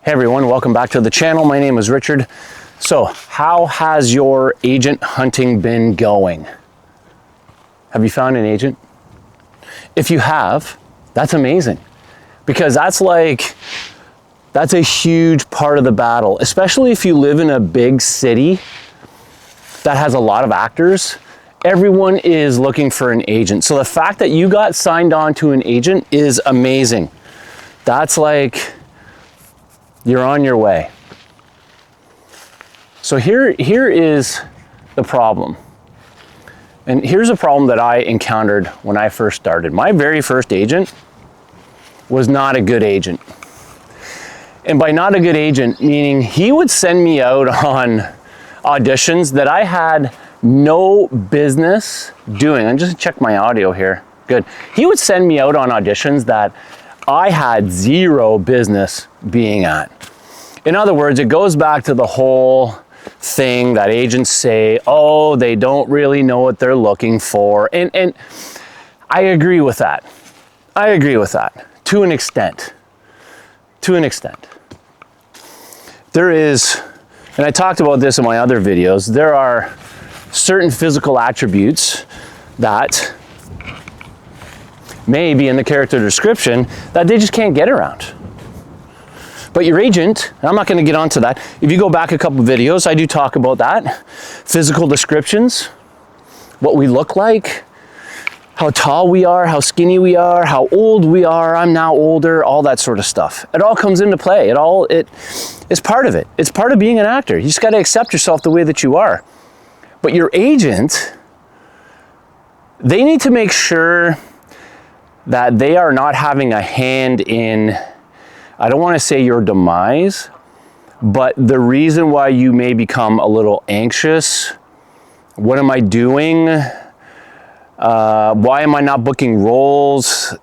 Hey everyone, welcome back to the channel. My name is Richard. So, how has your agent hunting been going? Have you found an agent? If you have, that's amazing. Because that's a huge part of the battle, especially if you live in a big city that has a lot of actors. Everyone is looking for an agent. So the fact that you got signed on to an agent is amazing. That's like, you're on your way. So here is the problem. And here's a problem that I encountered when I first started. My very first agent was not a good agent. And by not a good agent, meaning he would send me out on auditions that I had no business doing. I'm just check my audio here. Good. He would send me out on auditions that I had zero business being at. In other words, it goes back to the whole thing that agents say, oh, they don't really know what they're looking for. And I agree with that. I agree with that to an extent. To an extent. There is, and I talked about this in my other videos, there are certain physical attributes that may be in the character description that they just can't get around. But your agent, and I'm not going to get onto that. If you go back a couple videos, I do talk about that. Physical descriptions, what we look like, how tall we are, how skinny we are, how old we are, I'm now older, all that sort of stuff. It all comes into play. It's part of it. It's part of being an actor. You just got to accept yourself the way that you are. But your agent, they need to make sure that they are not having a hand in, I don't want to say your demise, but the reason why you may become a little anxious. What am I doing? Why am I not booking roles?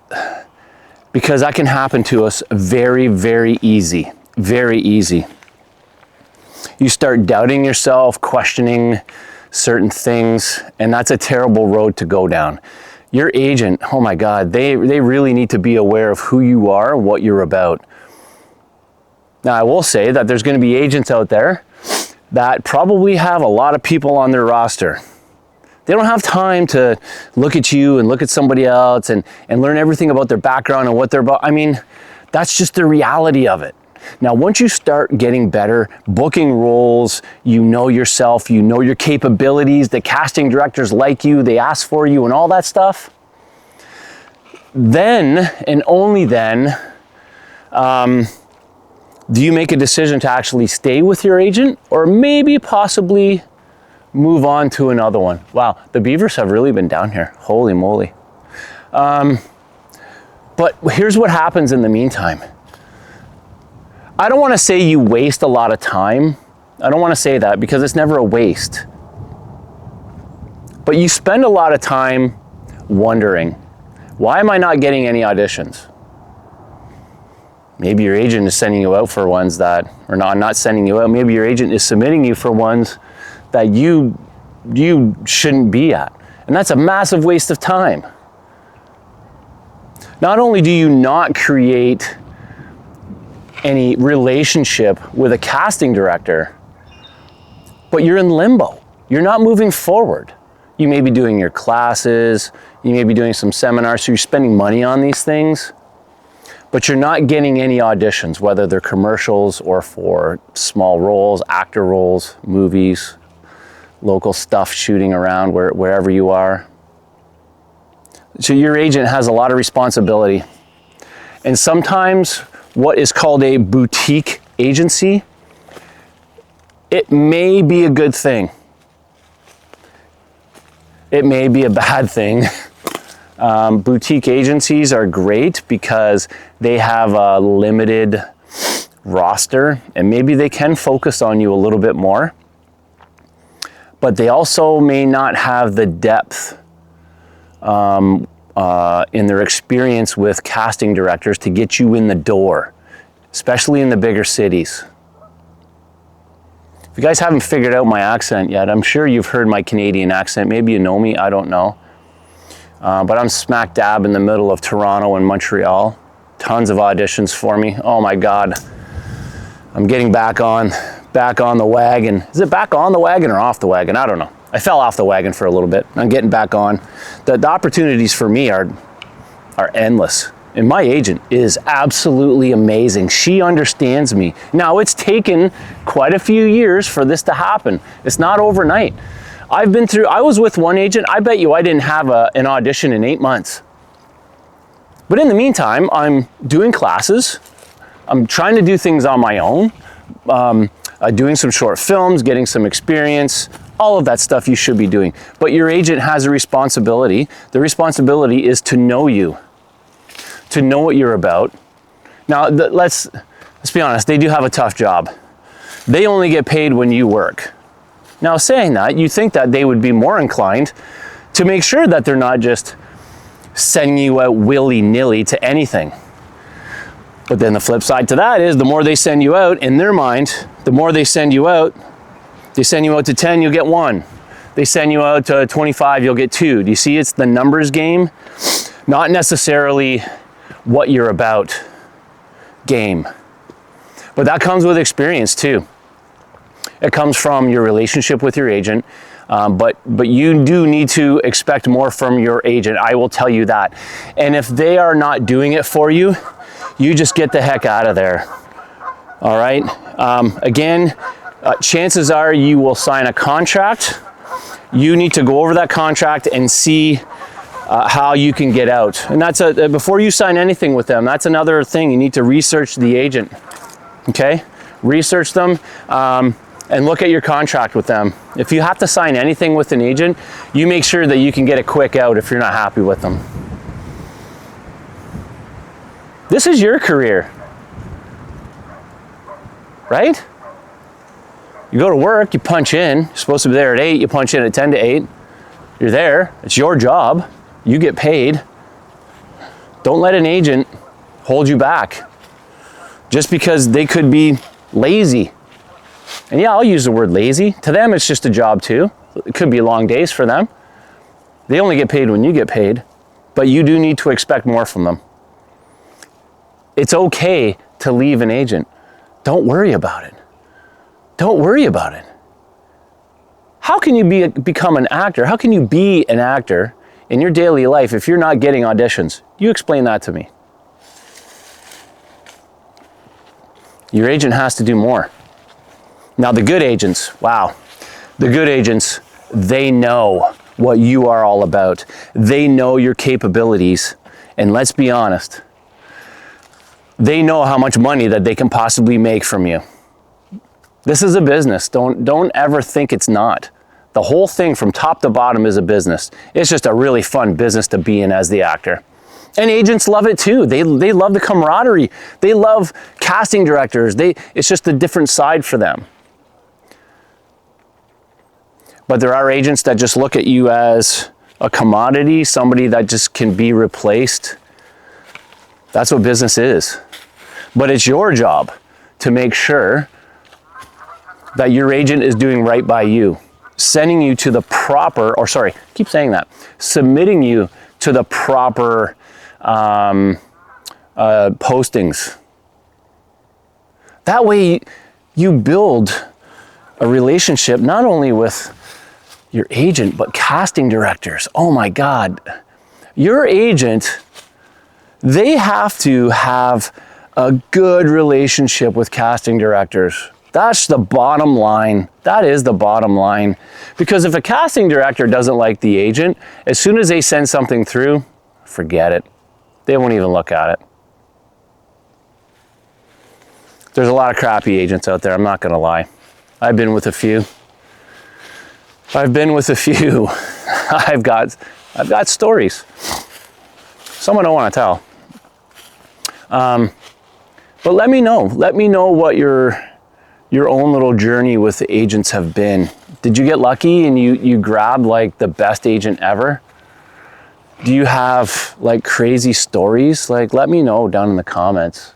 Because that can happen to us very, very easy. Very easy. You start doubting yourself, questioning certain things, and that's a terrible road to go down. Your agent, oh my God, they really need to be aware of who you are, what you're about. Now, I will say that there's going to be agents out there that probably have a lot of people on their roster. They don't have time to look at you and look at somebody else and learn everything about their background and what they're about. I mean, that's just the reality of it. Now, once you start getting better, booking roles, you know yourself, you know your capabilities, the casting directors like you, they ask for you and all that stuff, then and only then do you make a decision to actually stay with your agent or maybe possibly move on to another one. Wow, the beavers have really been down here. Holy moly. But here's what happens in the meantime. I don't want to say you waste a lot of time. I don't want to say that because it's never a waste. But you spend a lot of time wondering, why am I not getting any auditions? Maybe your agent is sending you out for ones that, or not sending you out. Maybe your agent is submitting you for ones that you shouldn't be at. And that's a massive waste of time. Not only do you not create any relationship with a casting director, but you're in limbo. You're not moving forward. You may be doing your classes, you may be doing some seminars, so you're spending money on these things, but you're not getting any auditions, whether they're commercials or for small roles, actor roles, movies, local stuff shooting around wherever you are. So your agent has a lot of responsibility. And sometimes what is called a boutique agency, it may be a good thing. It may be a bad thing. Boutique agencies are great because they have a limited roster and maybe they can focus on you a little bit more. But they also may not have the depth in their experience with casting directors to get you in the door, especially in the bigger cities. If you guys haven't figured out my accent yet, I'm sure you've heard my Canadian accent. Maybe you know me, I don't know. But I'm smack dab in the middle of Toronto and Montreal. Tons of auditions for me. Oh my God. I'm getting back on the wagon. Is it back on the wagon or off the wagon? I don't know. I fell off the wagon for a little bit. I'm getting back on. The opportunities for me are endless. And my agent is absolutely amazing. She understands me. Now, it's taken quite a few years for this to happen. It's not overnight. I was with one agent, I bet you I didn't have an audition in 8 months. But in the meantime, I'm doing classes. I'm trying to do things on my own. Doing some short films, getting some experience, all of that stuff you should be doing. But your agent has a responsibility. The responsibility is to know you, to know what you're about. Now, let's be honest, they do have a tough job. They only get paid when you work. Now, saying that, you think that they would be more inclined to make sure that they're not just sending you out willy-nilly to anything. But then the flip side to that is the more they send you out, in their mind, the more they send you out to 10, you'll get 1. They send you out to 25, you'll get 2. Do you see it's the numbers game? Not necessarily what you're about game. But that comes with experience too. It comes from your relationship with your agent. But you do need to expect more from your agent. I will tell you that. And if they are not doing it for you, you just get the heck out of there. All right. Again, chances are you will sign a contract. You need to go over that contract and see how you can get out. And that's before you sign anything with them, that's another thing. You need to research the agent. Okay. Research them. And look at your contract with them. If you have to sign anything with an agent, you make sure that you can get a quick out if you're not happy with them. This is your career, right? You go to work, you punch in, you're supposed to be there at 8, you punch in at 10 to 8. You're there, it's your job, you get paid. Don't let an agent hold you back just because they could be lazy. And yeah, I'll use the word lazy. To them, it's just a job too. It could be long days for them. They only get paid when you get paid, but you do need to expect more from them. It's okay to leave an agent. Don't worry about it. Don't worry about it. How can you become an actor? How can you be an actor in your daily life if you're not getting auditions? You explain that to me. Your agent has to do more. Now, the good agents, wow. The good agents, they know what you are all about. They know your capabilities. And let's be honest, they know how much money that they can possibly make from you. This is a business. Don't ever think it's not. The whole thing from top to bottom is a business. It's just a really fun business to be in as the actor. And agents love it too. They love the camaraderie. They love casting directors. It's just a different side for them. But there are agents that just look at you as a commodity, somebody that just can be replaced. That's what business is. But it's your job to make sure that your agent is doing right by you, sending you to the proper, submitting you to the proper postings. That way you build a relationship not only with your agent, but casting directors. Oh my God. Your agent, they have to have a good relationship with casting directors. That's the bottom line. That is the bottom line. Because if a casting director doesn't like the agent, as soon as they send something through, forget it. They won't even look at it. There's a lot of crappy agents out there, I'm not gonna lie. I've been with a few. I've got stories. Some I don't want to tell. But let me know what your own little journey with the agents have been. Did you get lucky and you grabbed like the best agent ever? Do you have like crazy stories? Like, let me know down in the comments.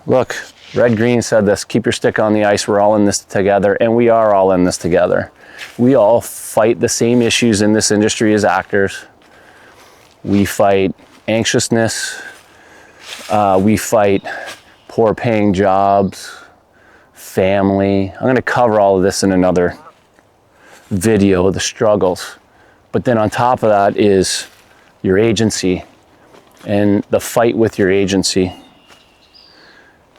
Look, Red Green said this, keep your stick on the ice, we're all in this together, and we are all in this together. We all fight the same issues in this industry as actors. We fight anxiousness, we fight poor paying jobs, family. I'm going to cover all of this in another video, the struggles. But then on top of that is your agency and the fight with your agency.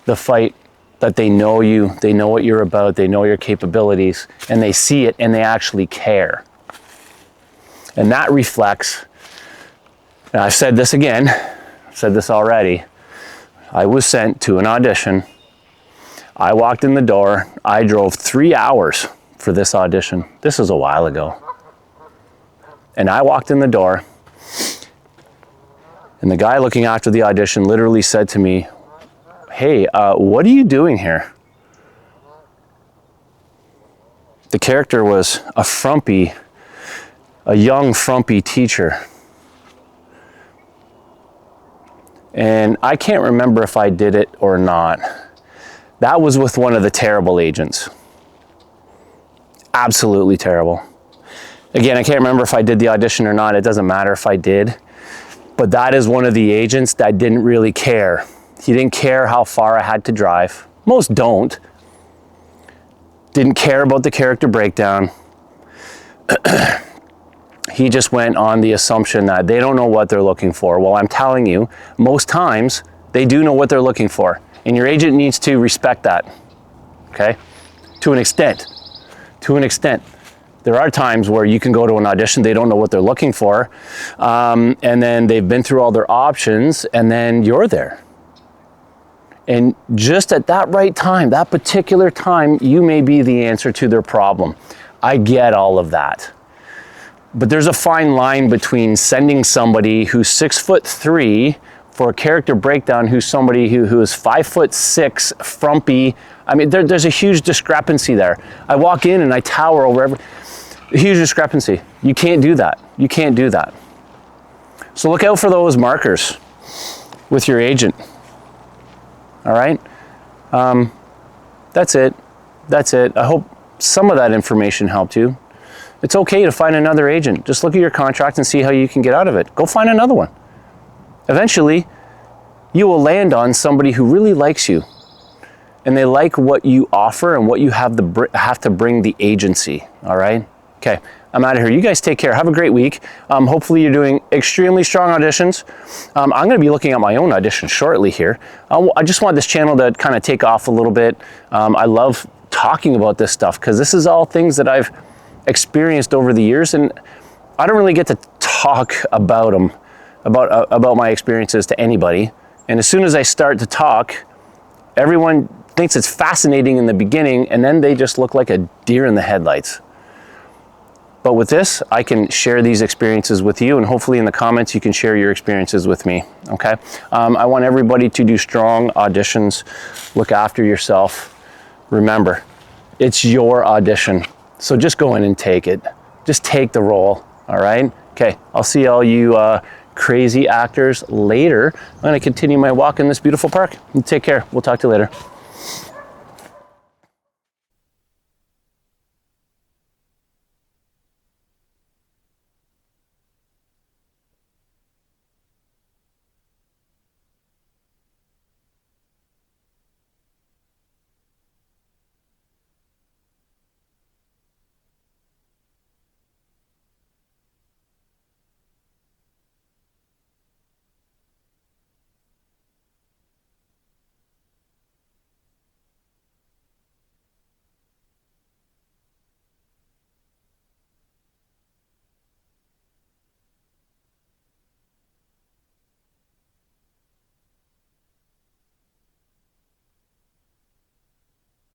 The fight that they know you, they know what you're about, they know your capabilities, and they see it and they actually care. And that reflects, and I've said this again, I've said this already, I was sent to an audition. I walked in the door, I drove 3 hours for this audition. This was a while ago. And I walked in the door, and the guy looking after the audition literally said to me, "Hey, what are you doing here?" The character was a young frumpy teacher. And I can't remember if I did it or not. That was with one of the terrible agents. Absolutely terrible. Again, I can't remember if I did the audition or not. It doesn't matter if I did. But that is one of the agents that didn't really care. He didn't care how far I had to drive. Most don't. Didn't care about the character breakdown. He just went on the assumption that they don't know what they're looking for. Well, I'm telling you, most times they do know what they're looking for. And your agent needs to respect that, okay? To an extent. To an extent. There are times where you can go to an audition, they don't know what they're looking for, and then they've been through all their options, and then you're there. And just at that right time, that particular time, you may be the answer to their problem. I get all of that. But there's a fine line between sending somebody who's 6'3" for a character breakdown, who's somebody who is 5'6", frumpy. I mean, there's a huge discrepancy there. I walk in and I tower over every, a huge discrepancy. You can't do that. You can't do that. So look out for those markers with your agent. All right? That's it. That's it. I hope some of that information helped you. It's okay to find another agent. Just look at your contract and see how you can get out of it. Go find another one. Eventually, you will land on somebody who really likes you, and they like what you offer and what you have to bring the agency. All right? Okay, I'm out of here. You guys take care. Have a great week. Hopefully you're doing extremely strong auditions. I'm going to be looking at my own audition shortly here. I just want this channel to kind of take off a little bit. I love talking about this stuff because this is all things that I've experienced over the years, and I don't really get to talk about them, about my experiences to anybody. And as soon as I start to talk, everyone thinks it's fascinating in the beginning, and then they just look like a deer in the headlights. But with this, I can share these experiences with you, and hopefully in the comments you can share your experiences with me, okay? I want everybody to do strong auditions. Look after yourself. Remember, it's your audition. So just go in and take it. Just take the role, all right? Okay, I'll see all you crazy actors later. I'm gonna continue my walk in this beautiful park. Take care, we'll talk to you later.